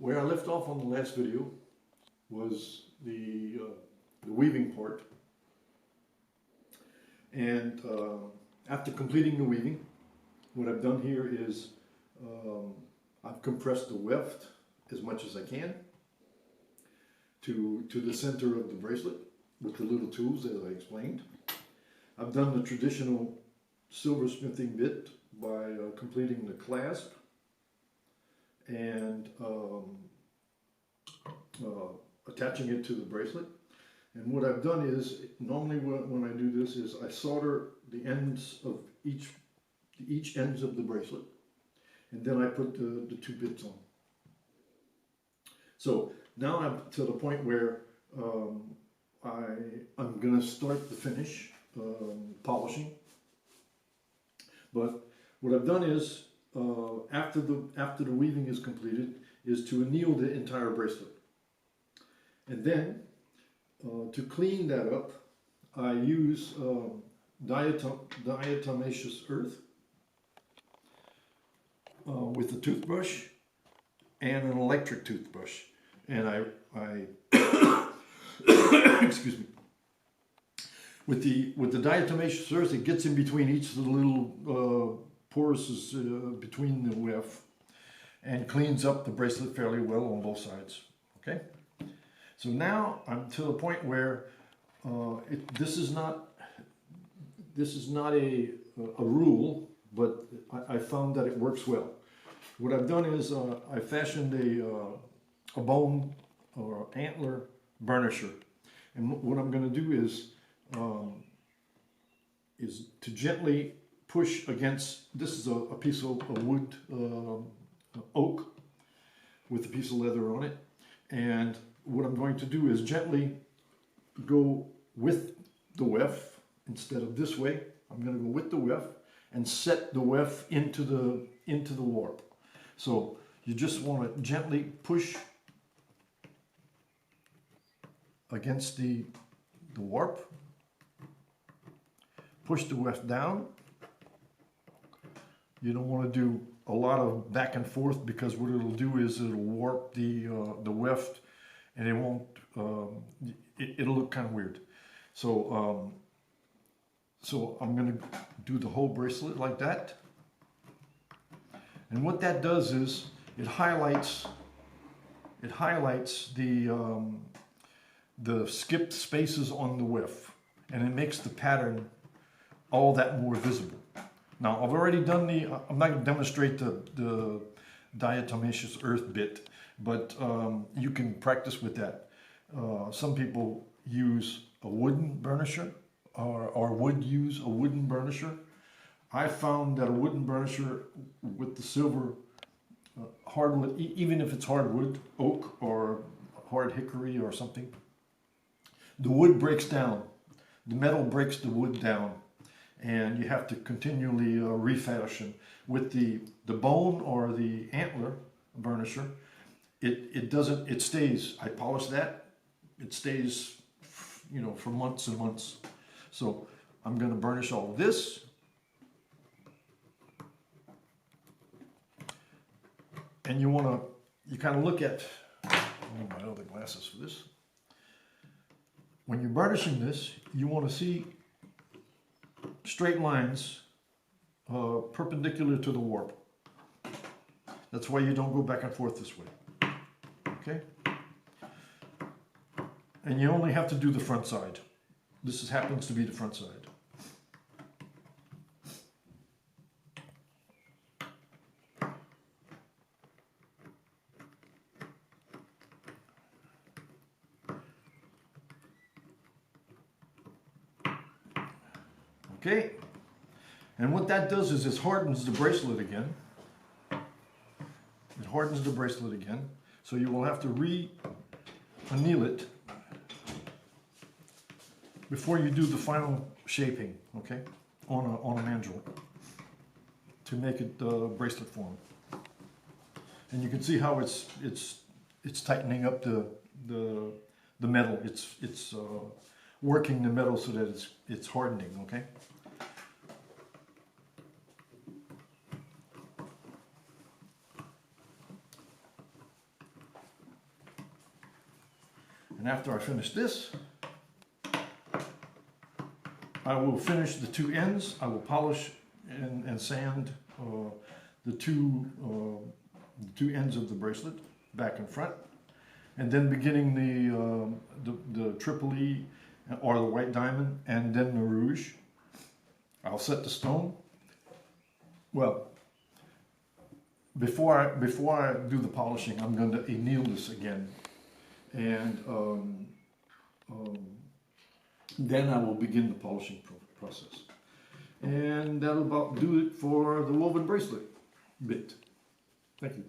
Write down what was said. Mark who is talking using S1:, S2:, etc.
S1: Where I left off on the last video was the weaving part. And after completing the weaving, what I've done here is I've compressed the weft as much as I can to the center of the bracelet with the little tools as I explained. I've done the traditional silversmithing bit by completing the clasp and attaching it to the bracelet. And what I've done is, normally when I do this is I solder the ends of each ends of the bracelet, and then I put the two bits on. So now I'm to the point where I'm going to start the finish, polishing. But what I've done is, after the weaving is completed, is to anneal the entire bracelet. And then, to clean that up, I use diatomaceous earth with a toothbrush and an electric toothbrush. And I excuse me. With the diatomaceous earth, it gets in between each of the little pores between the weft and cleans up the bracelet fairly well on both sides. Okay. So now I'm to the point where this is not a rule, but I found that it works well. What I've done is I fashioned a bone or antler burnisher, and what I'm going to do is to gently push against. This is a piece of wood, oak, with a piece of leather on it, and what I'm going to do is gently go with the weft instead of this way. I'm going to go with the weft and set the weft into the warp. So you just want to gently push against the warp. Push the weft down. You don't want to do a lot of back and forth, because what it'll do is it'll warp the weft, and it won't. It'll look kind of weird. So so I'm going to do the whole bracelet like that. And what that does is it highlights the skipped spaces on the weft, and it makes the pattern all that more visible. Now I've already done I'm not going to demonstrate the diatomaceous earth bit, but you can practice with that. Some people use a wooden burnisher, or would use a wooden burnisher. I found that a wooden burnisher with the silver hardwood, even if it's hardwood, oak or hard hickory or something, the wood breaks down. The metal breaks the wood down, and you have to continually refashion. With the bone or the antler burnisher, it doesn't. It stays. I polish that. It stays, you know, for months and months. So I'm going to burnish all of this. And you kind of look at, I need my other glasses for this. When you're burnishing this, you want to see straight lines perpendicular to the warp. That's why you don't go back and forth this way. Okay? And you only have to do the front side. This happens to be the front side. Okay, and what that does is it hardens the bracelet again. It hardens the bracelet again, so you will have to re-anneal it before you do the final shaping, okay, on a mandrel to make it bracelet form. And you can see how it's tightening up the metal. It's working the metal so that it's hardening, okay. And after I finish this, I will finish the two ends. I will polish and sand the two ends of the bracelet, back and front, and then beginning the triple E or the white diamond, and then the rouge. I'll set the stone. Well, before I do the polishing, I'm going to anneal this again, and then I will begin the polishing process. And that'll about do it for the woven bracelet bit. Thank you.